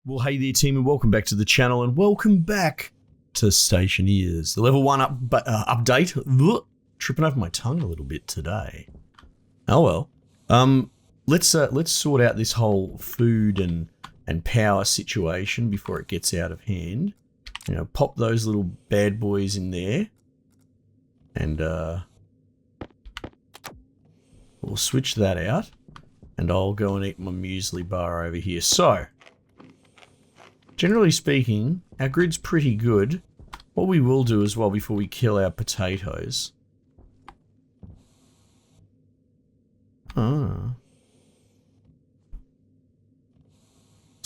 Well, hey there, team, and welcome back to the channel, and welcome back to Stationeers, the level 1 update. Ugh, tripping over my tongue a little bit today. Oh well. Let's sort out this whole food and power situation before it gets out of hand. You know, pop those little bad boys in there, and we'll switch that out, and I'll go and eat my muesli bar over here. So, generally speaking, our grid's pretty good. What we will do as well before we kill our potatoes. What's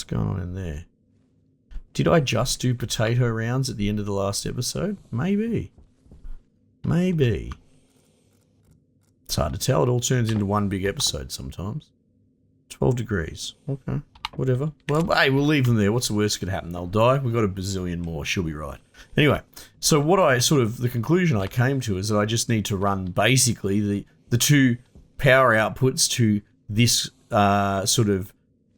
going on in there? Did I just do potato rounds at the end of the last episode? Maybe. Maybe. It's hard to tell. It all turns into one big episode sometimes. 12 degrees. Okay. Whatever. Well, hey, we'll leave them there. What's the worst that could happen? They'll die. We've got a bazillion more. She'll be right. Anyway, so what the conclusion I came to is that I just need to run basically the two power outputs to this sort of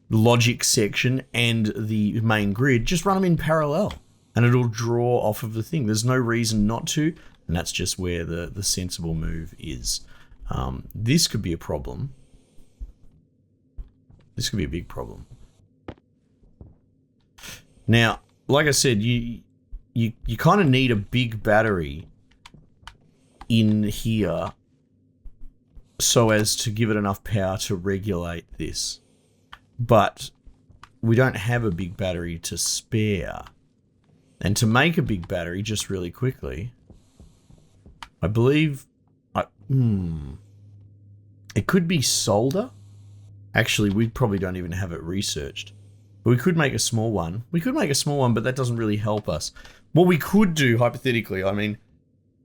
logic section and the main grid. Just run them in parallel and it'll draw off of the thing. There's no reason not to, and that's just where the sensible move is. This could be a problem. This could be a big problem. Now, like I said, you kind of need a big battery in here so as to give it enough power to regulate this. But we don't have a big battery to spare. And to make a big battery, just really quickly, I believe it could be solder. Actually, we probably don't even have it researched. But we could make a small one. We could make a small one, but that doesn't really help us. What we could do, hypothetically, I mean,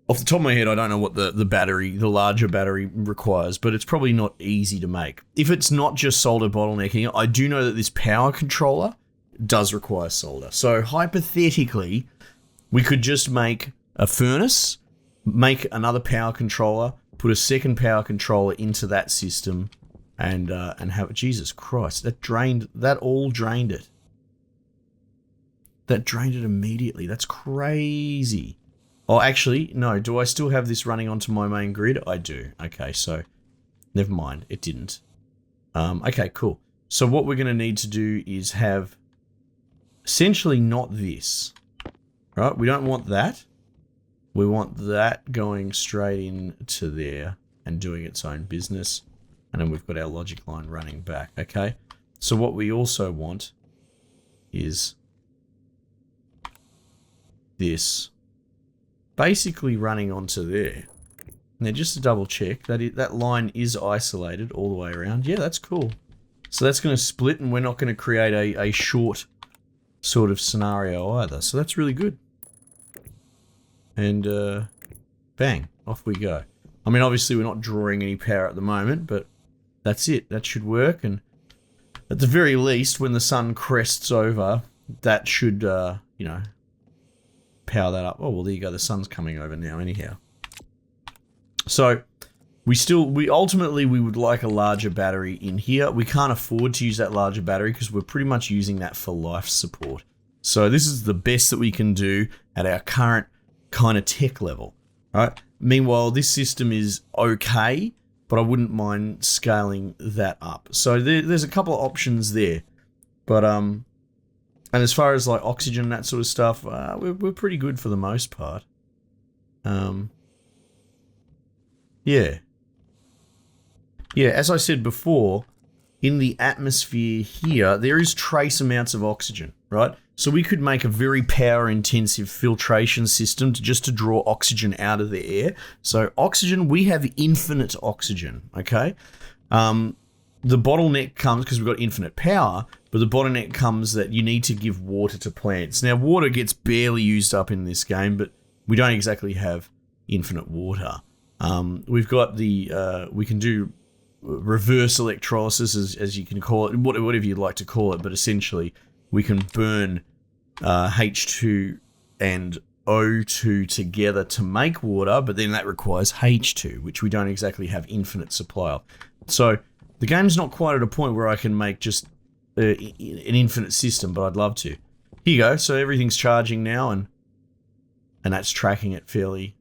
off the top of my head, I don't know what the larger battery requires, but it's probably not easy to make. If it's not just solder bottlenecking, I do know that this power controller does require solder. So hypothetically, we could just make a furnace, make another power controller, put a second power controller into that system, and have it. Jesus Christ, that all drained it. That drained it immediately. That's crazy. Oh, actually, no. Do I still have this running onto my main grid? I do. Okay, so never mind. It didn't. Okay, cool. So what we're going to need to do is have essentially not this. Right? We don't want that. We want that going straight into there and doing its own business. And then we've got our logic line running back. Okay? So what we also want is this basically running onto there. Now, just to double check, that line is isolated all the way around. Yeah, that's cool. So that's going to split, and we're not going to create a short sort of scenario either. So that's really good. And bang, off we go. I mean, obviously we're not drawing any power at the moment, but that's it. That should work. And at the very least, when the sun crests over, that should, you know, power that up. Oh, well, there you go. The sun's coming over now anyhow. So we ultimately would like a larger battery in here. We can't afford to use that larger battery because we're pretty much using that for life support. So this is the best that we can do at our current kind of tech level, right? Meanwhile, this system is okay, but I wouldn't mind scaling that up. So there's a couple of options there, but and as far as like oxygen and that sort of stuff, we're pretty good for the most part. Yeah, as I said before, in the atmosphere here, there is trace amounts of oxygen, right? So we could make a very power-intensive filtration system to draw oxygen out of the air. So oxygen, we have infinite oxygen, okay? The bottleneck comes because we've got infinite power, but the bottleneck comes that you need to give water to plants. Now, water gets barely used up in this game, but we don't exactly have infinite water. We've got we can do reverse electrolysis, as you can call it, whatever you'd like to call it, but essentially we can burn H2 and O2 together to make water, but then that requires H2, which we don't exactly have infinite supply of. So the game's not quite at a point where I can make just an infinite system, but I'd love to. Here you go. So everything's charging now, and that's tracking it fairly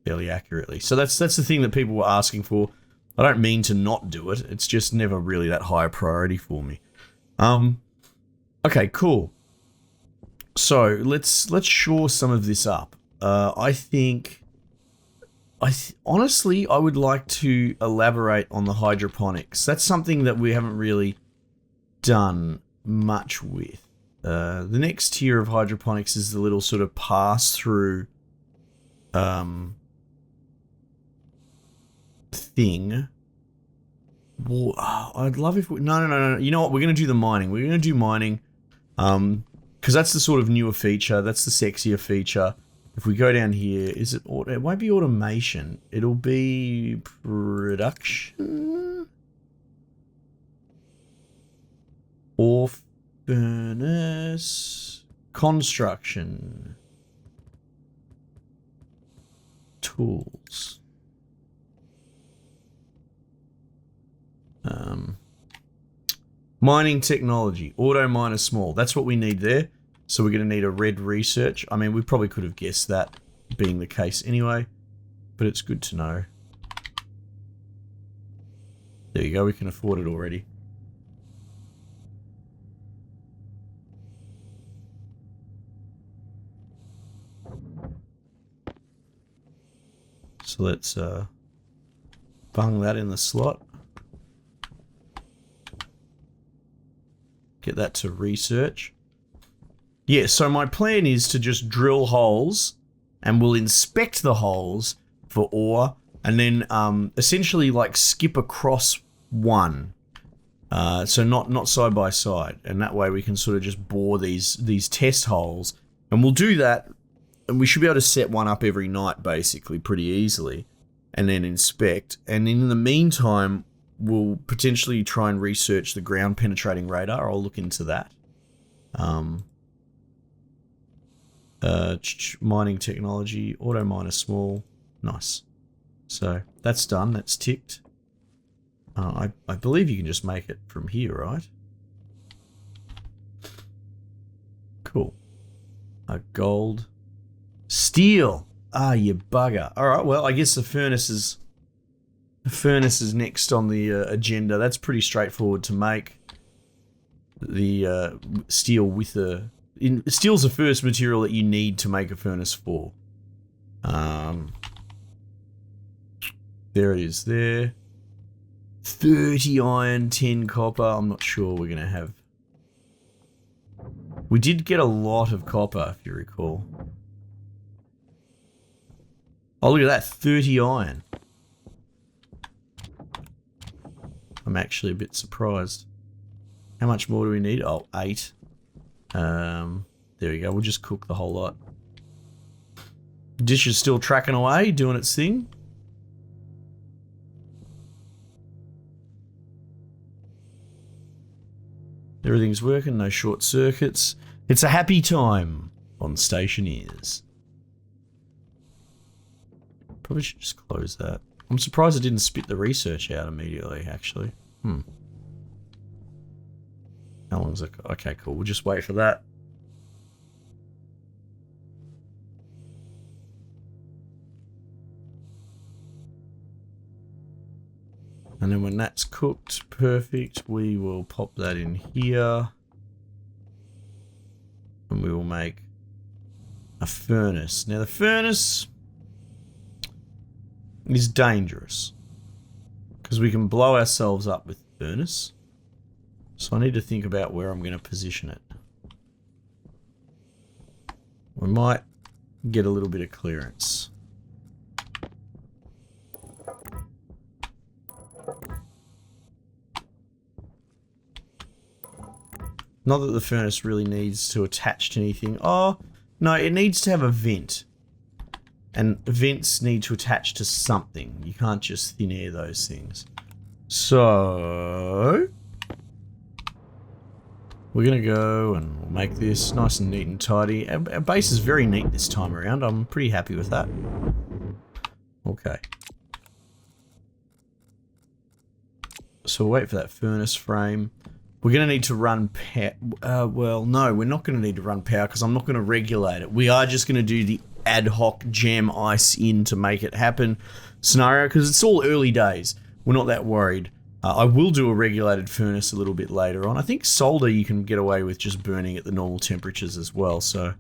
accurately. So that's the thing that people were asking for. I don't mean to not do it. It's just never really that high a priority for me. Okay, cool. So let's shore some of this up. Honestly, I would like to elaborate on the hydroponics. That's something that we haven't really done much with. The next tier of hydroponics is the little sort of pass-through thing. I'd love if we... No. You know what? We're going to do the mining. We're going to do mining because that's the sort of newer feature. That's the sexier feature. If we go down here, is it auto? It won't be automation. It'll be production or furnace construction tools. Mining technology, auto miner small. That's what we need there. So we're going to need a red research. I mean, we probably could have guessed that being the case anyway, but it's good to know. There you go. We can afford it already. So let's bung that in the slot. Get that to research. Yeah, so my plan is to just drill holes and we'll inspect the holes for ore and then essentially like skip across one. So not side by side. And that way we can sort of just bore these test holes. And we'll do that and we should be able to set one up every night basically pretty easily and then inspect. And in the meantime, we'll potentially try and research the ground penetrating radar. I'll look into that. Mining technology, auto miner small, nice. So that's done. That's ticked. I believe you can just make it from here, right? Cool. Gold, steel. Ah, you bugger. All right. Well, I guess the furnace is next on the agenda. That's pretty straightforward to make. The steel with the... steel's the first material that you need to make a furnace for. There it is there. 30 iron, 10 copper. I'm not sure we're going to have... We did get a lot of copper, if you recall. Oh, look at that. 30 iron. I'm actually a bit surprised. How much more do we need? Oh, 8. There we go. We'll just cook the whole lot. Dish is still tracking away, doing its thing. Everything's working, no short circuits. It's a happy time on Stationeers. Probably should just close that. I'm surprised it didn't spit the research out immediately, actually. How long is it? Okay, cool. We'll just wait for that. And then when that's cooked, perfect, we will pop that in here. And we will make a furnace. Now the furnace is dangerous because we can blow ourselves up with the furnace. So I need to think about where I'm going to position it. We might get a little bit of clearance. Not that the furnace really needs to attach to anything. Oh, no, it needs to have a vent. And vents need to attach to something. You can't just thin air those things. So... we're going to go and we'll make this nice and neat and tidy. Our base is very neat this time around. I'm pretty happy with that. Okay. So we'll wait for that furnace frame. We're going to need to run power. Well, no, we're not going to need to run power because I'm not going to regulate it. We are just going to do the ad hoc jam ice in to make it happen scenario because it's all early days. We're not that worried. I will do a regulated furnace a little bit later on. I think solder you can get away with just burning at the normal temperatures as well, so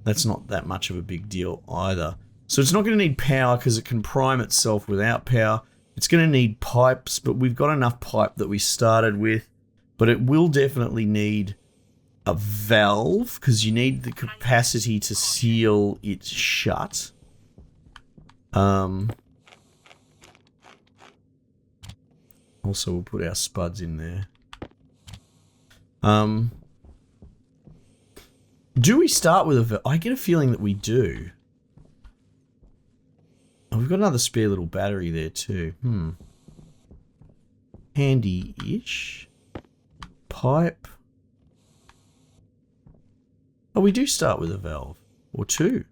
that's not that much of a big deal either. So it's not going to need power because it can prime itself without power. It's going to need pipes, but we've got enough pipe that we started with. But it will definitely need a valve because you need the capacity to seal it shut. Also, we'll put our spuds in there. Do we start with a valve? I get a feeling that we do. Oh, we've got another spare little battery there too. Handy-ish. Pipe. Oh, we do start with a valve. Or two.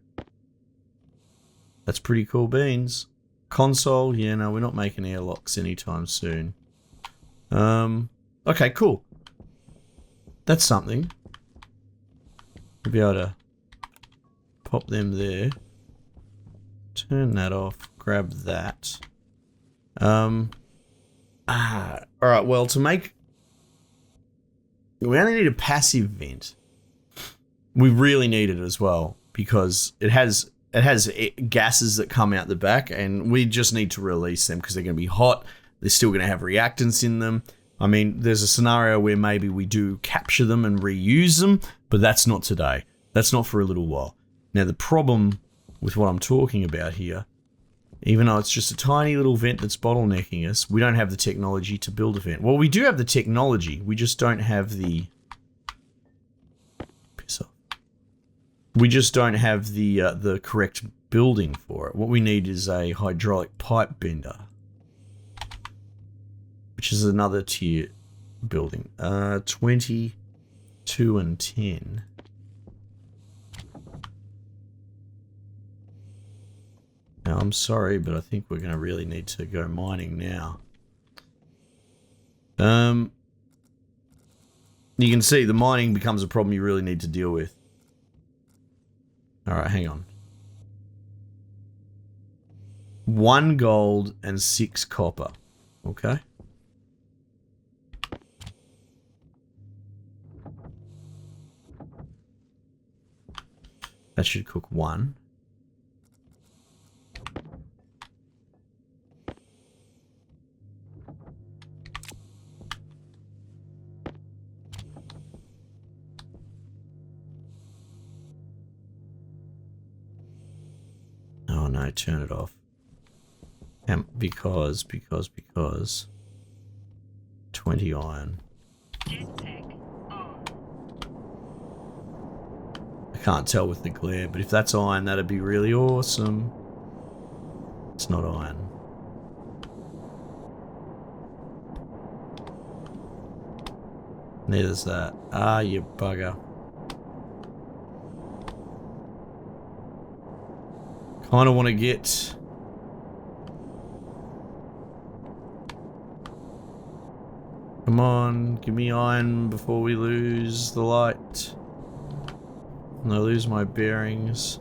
That's pretty cool beans. Console. Yeah, no, we're not making airlocks anytime soon. Okay, cool. That's something. We'll be able to pop them there. Turn that off. Grab that. Alright, well, to make... We only need a passive vent. We really need it as well because it has gases that come out the back and we just need to release them because they're going to be hot. They're still going to have reactants in them. I mean, there's a scenario where maybe we do capture them and reuse them, but that's not today. That's not for a little while. Now, the problem with what I'm talking about here, even though it's just a tiny little vent that's bottlenecking us, we don't have the technology to build a vent. Well, we do have the technology. We just don't have the... Piss off. We just don't have the correct building for it. What we need is a hydraulic pipe bender, which is another tier building. 22 and 10. Now, I'm sorry, but I think we're going to really need to go mining now. You can see the mining becomes a problem you really need to deal with. Alright, hang on. 1 gold and 6 copper. Okay. That should cook 1. Oh no, turn it off. Because 20 iron. I can't tell with the glare, but if that's iron, that'd be really awesome. It's not iron. Neither's that. Ah, you bugger. Kind of want to get... Come on, give me iron before we lose the light. And I lose my bearings.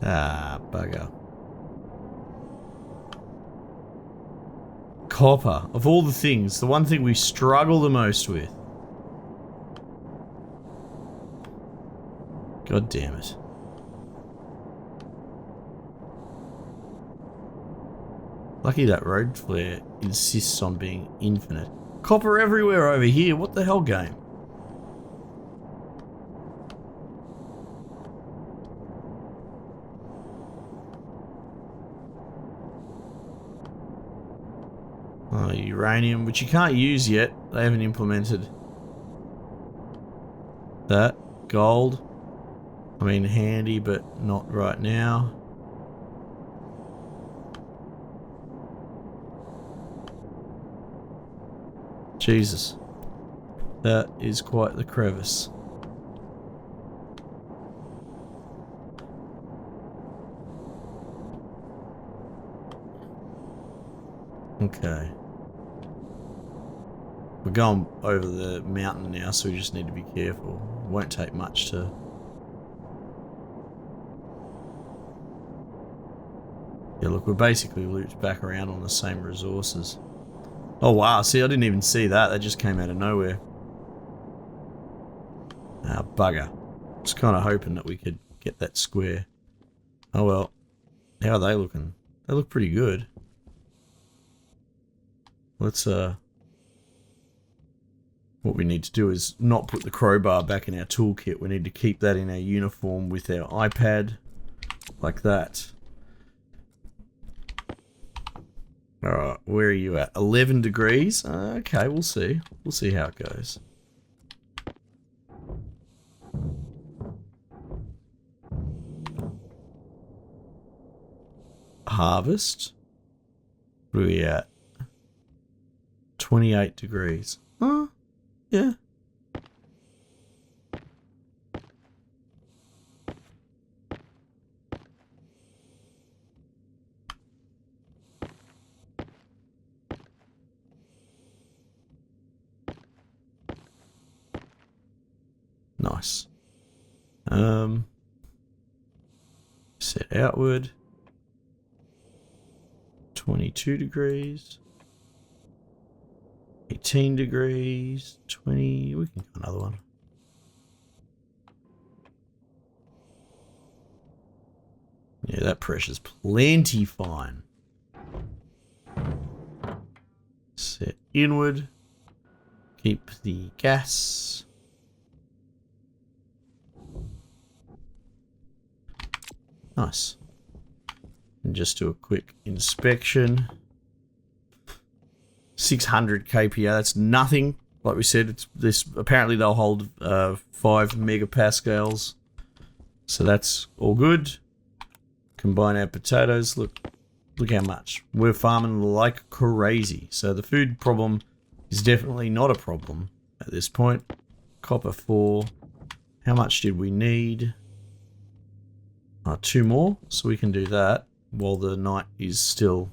Ah, bugger. Copper, of all the things, the one thing we struggle the most with. God damn it. Lucky that road flare insists on being infinite. Copper everywhere over here, what the hell, game? Oh, uranium, which you can't use yet. They haven't implemented that. Gold. I mean, handy, but not right now. Jesus. That is quite the crevice. Okay. We're going over the mountain now, so we just need to be careful. It won't take much to... Yeah, look, we're basically looped back around on the same resources. Oh wow, see, I didn't even see that. That just came out of nowhere. Ah, bugger. I was kind of hoping that we could get that square. Oh well. How are they looking? They look pretty good. Let's, what we need to do is not put the crowbar back in our toolkit. We need to keep that in our uniform with our iPad. Like that. Alright, where are you at? 11 degrees? Okay, we'll see. We'll see how it goes. Harvest? Where are we at? 28 degrees. Oh, yeah. Nice. Set outward. 22 degrees. 18 degrees. 20. We can go another one. Yeah, that pressure's plenty fine. Set inward. Keep the gas. Nice. And just do a quick inspection. 600 kPa, that's nothing. Like we said, it's this. Apparently they'll hold 5 megapascals. So that's all good. Combine our potatoes. Look how much. We're farming like crazy. So the food problem is definitely not a problem at this point. Copper 4. How much did we need? 2 more, so we can do that while the night is still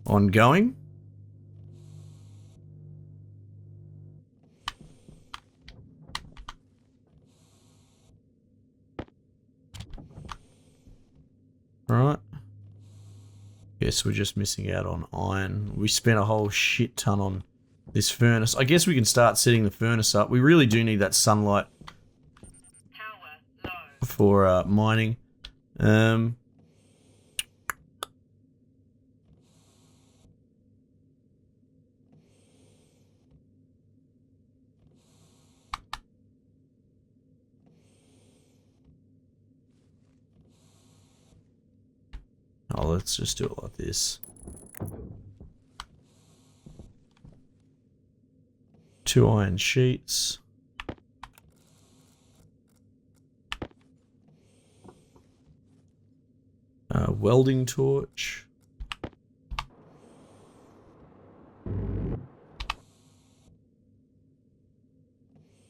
ongoing. Right. Guess we're just missing out on iron. We spent a whole shit ton on this furnace. I guess we can start setting the furnace up. We really do need that sunlight for mining. Oh, let's just do it like this. 2 iron sheets. Welding torch.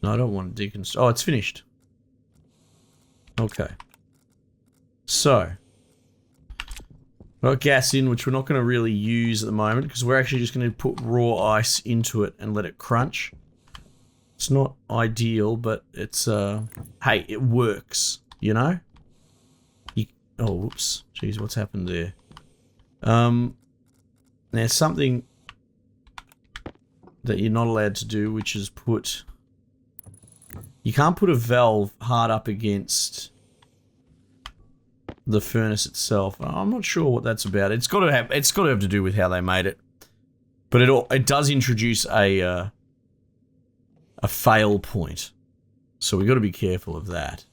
No, I don't want to deconstruct. Oh, it's finished. Okay. So, got gas in, which we're not going to really use at the moment because we're actually just going to put raw ice into it and let it crunch. It's not ideal, but it's, hey, it works, you know? Oh, whoops. Jeez, what's happened there? There's something that you're not allowed to do, which is put... You can't put a valve hard up against the furnace itself. I'm not sure what that's about. It's got to have to do with how they made it. But it does introduce a fail point. So we've got to be careful of that.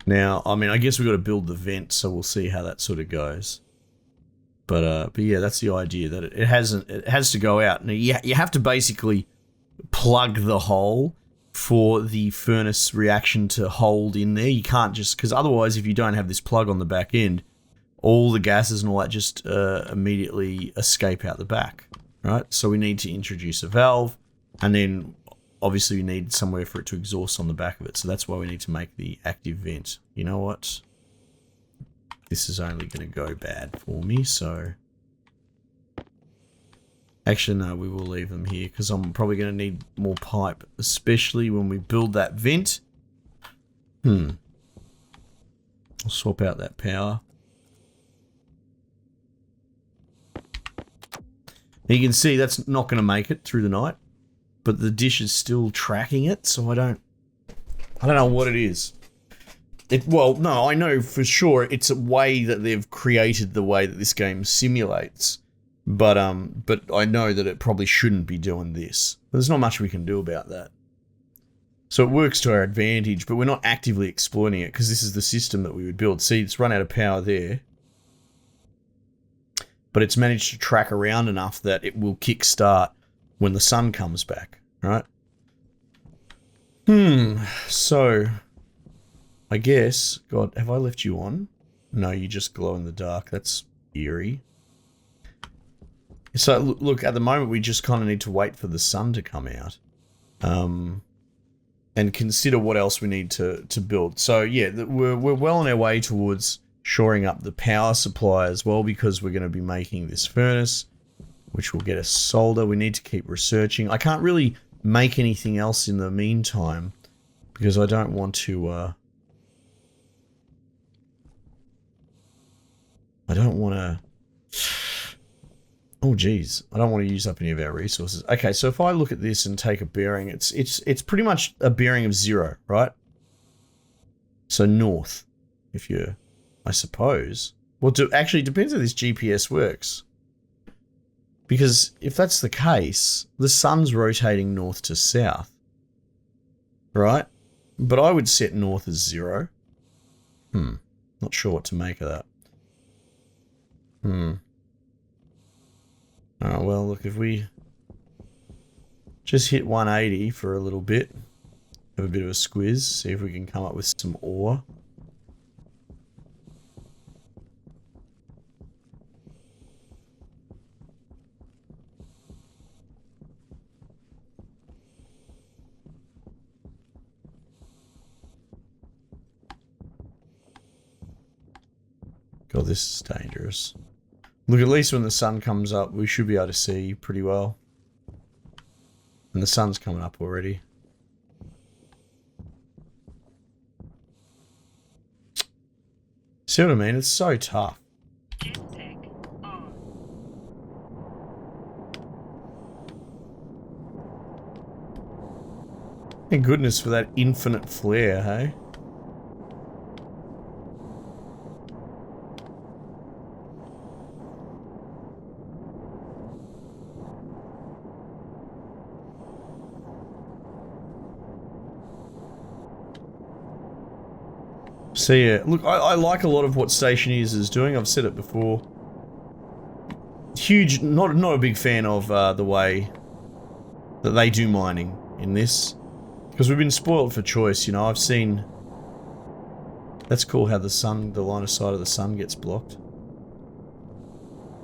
Now, I mean, I guess we've got to build the vent, so we'll see how that sort of goes. But yeah, that's the idea, that it has to go out. Now, you have to basically plug the hole for the furnace reaction to hold in there. You can't just, because otherwise, if you don't have this plug on the back end, all the gases and all that just immediately escape out the back, right? So we need to introduce a valve, and then obviously we need somewhere for it to exhaust on the back of it. So that's why we need to make the active vent. You know what? This is only going to go bad for me, so... Actually, no, we will leave them here, because I'm probably going to need more pipe, especially when we build that vent. I'll swap out that power. You can see that's not going to make it through the night, but the dish is still tracking it, so I don't know what it is. Well, no, I know for sure it's a way that they've created the way that this game simulates, but I know that it probably shouldn't be doing this. There's not much we can do about that. So it works to our advantage, but we're not actively exploiting it because this is the system that we would build. See, it's run out of power there. But it's managed to track around enough that it will kickstart when the sun comes back, right? So, I guess... God, have I left you on? No, you just glow in the dark. That's eerie. So, look, at the moment, we just kind of need to wait for the sun to come out. And consider what else we need to build. So, yeah, we're well on our way towards... shoring up the power supply as well, because we're going to be making this furnace, which will get us solder. We need to keep researching. I can't really make anything else in the meantime because I don't want to oh geez, I don't want to use up any of our resources. Okay, so if I look at this and take a bearing, it's pretty much a bearing of 0, right? So north, if you're, I suppose. Well, actually, it depends how this GPS works. Because if that's the case, the sun's rotating north to south. Right? But I would set north as 0. Not sure what to make of that. Oh, well, look, if we just hit 180 for a little bit, have a bit of a squiz, see if we can come up with some ore. God, this is dangerous. Look, at least when the sun comes up, we should be able to see pretty well. And the sun's coming up already. See what I mean? It's so tough. Thank goodness for that infinite flare, hey? So yeah, look, I like a lot of what Stationeers is doing. I've said it before. Huge, not a big fan of the way that they do mining in this, because we've been spoiled for choice. You know, I've seen. That's cool how the line of sight of the sun gets blocked.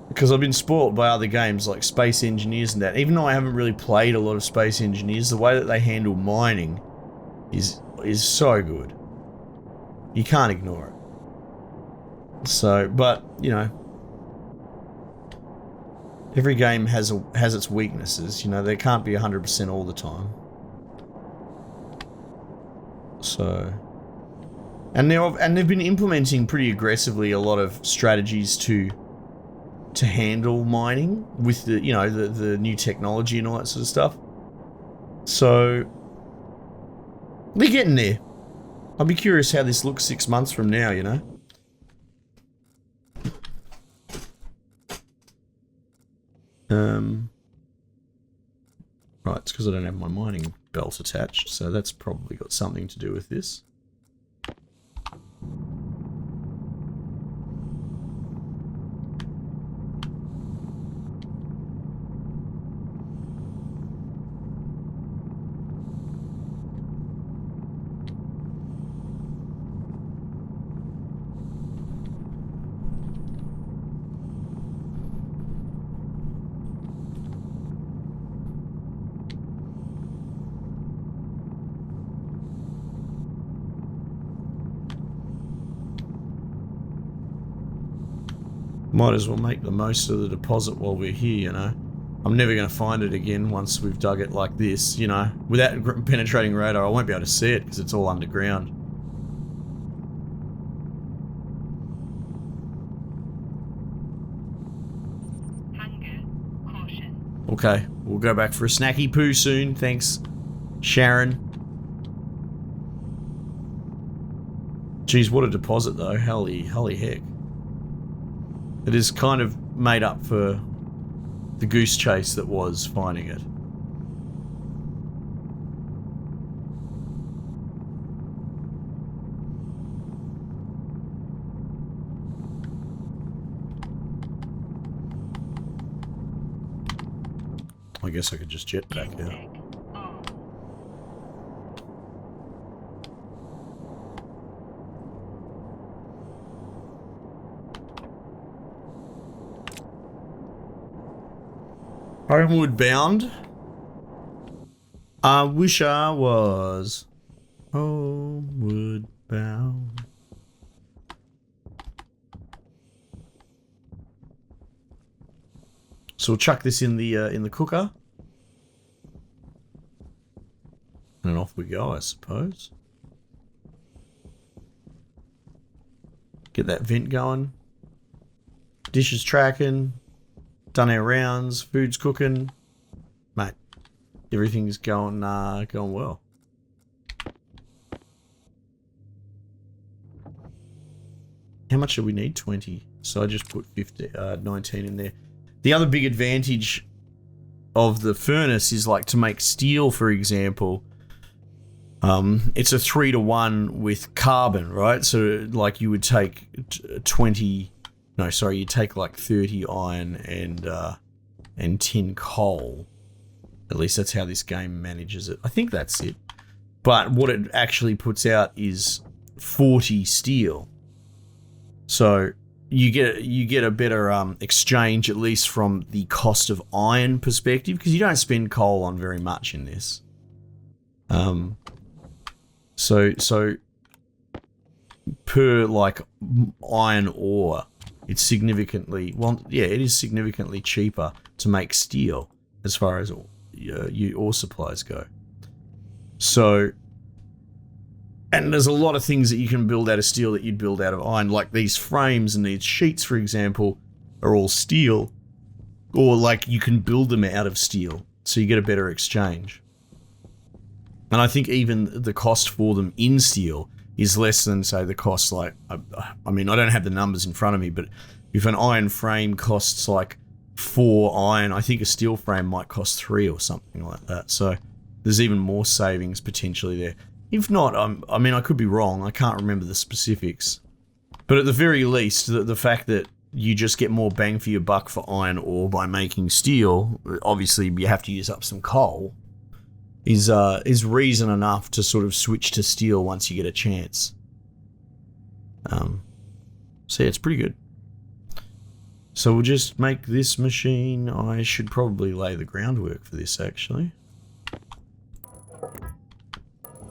Because I've been spoiled by other games like Space Engineers and that. Even though I haven't really played a lot of Space Engineers, the way that they handle mining is so good. You can't ignore it. So, but, you know, every game has its weaknesses. You know, they can't be 100% all the time. So, and they've been implementing pretty aggressively a lot of strategies to handle mining with the, you know, the new technology and all that sort of stuff. So, they're getting there. I'll be curious how this looks 6 months from now, you know? Right, it's because I don't have my mining belt attached, so that's probably got something to do with this. Might as well make the most of the deposit while we're here, you know. I'm never going to find it again once we've dug it like this, you know. Without penetrating radar, I won't be able to see it because it's all underground. Okay, we'll go back for a snacky poo soon. Thanks, Sharon. Geez, what a deposit though. Holy heck. It is kind of made up for the goose chase that was finding it. I guess I could just jet back out. Homeward bound. I wish I was homeward bound. So we'll chuck this in the cooker. And off we go, I suppose. Get that vent going. Dishes tracking. Done our rounds. Food's cooking. Mate, everything's going well. How much do we need? 20. So I just put 19 in there. The other big advantage of the furnace is like to make steel, for example. It's a 3-to-1 with carbon, right? So like you would take 20, no, sorry, you take like 30 iron and 10 coal. At least that's how this game manages it. I think that's it. But what it actually puts out is 40 steel. So you get a better exchange, at least from the cost of iron perspective, because you don't spend coal on very much in this. So per like iron ore, it's significantly, well, yeah, it is significantly cheaper to make steel as far as your ore supplies go. So, and there's a lot of things that you can build out of steel that you'd build out of iron, like these frames and these sheets, for example, are all steel, or like you can build them out of steel, so you get a better exchange. And I think even the cost for them in steel is less than, say, the cost, like, I mean, I don't have the numbers in front of me, but if an iron frame costs like 4 iron, I think a steel frame might cost 3 or something like that. So there's even more savings potentially there. If not, I mean, I could be wrong. I can't remember the specifics. But at the very least, the fact that you just get more bang for your buck for iron ore by making steel, obviously you have to use up some coal, is reason enough to sort of switch to steel once you get a chance. So yeah, it's pretty good. So we'll just make this machine. I should probably lay the groundwork for this, actually.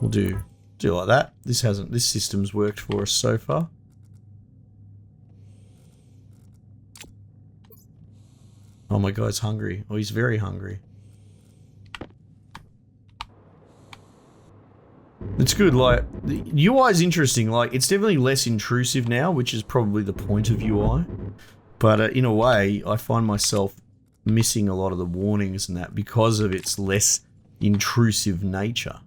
We'll do like that. This system's worked for us so far. Oh, my guy's hungry. Oh, he's very hungry. It's good, like, the UI is interesting, like, it's definitely less intrusive now, which is probably the point of UI, but in a way, I find myself missing a lot of the warnings and that because of its less intrusive nature.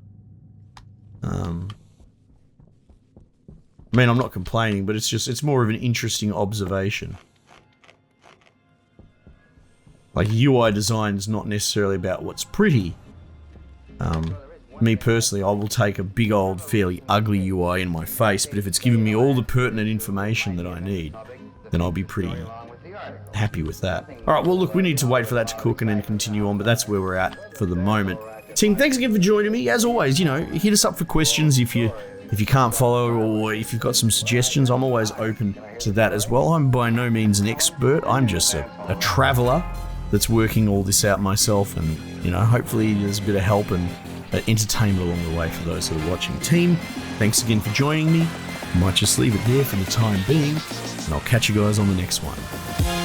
I mean, I'm not complaining, but it's more of an interesting observation. Like, UI design's not necessarily about what's pretty. Me personally, I will take a big old, fairly ugly UI in my face, but if it's giving me all the pertinent information that I need, then I'll be pretty happy with that. Alright, well look, we need to wait for that to cook and then continue on, but that's where we're at for the moment. Team, thanks again for joining me. As always, you know, hit us up for questions if you can't follow, or if you've got some suggestions. I'm always open to that as well. I'm by no means an expert. I'm just a traveller that's working all this out myself, and, you know, hopefully there's a bit of help and entertainment along the way for those that are watching. Team, thanks again for joining me. I might just leave it there for the time being. and I'll catch you guys on the next one.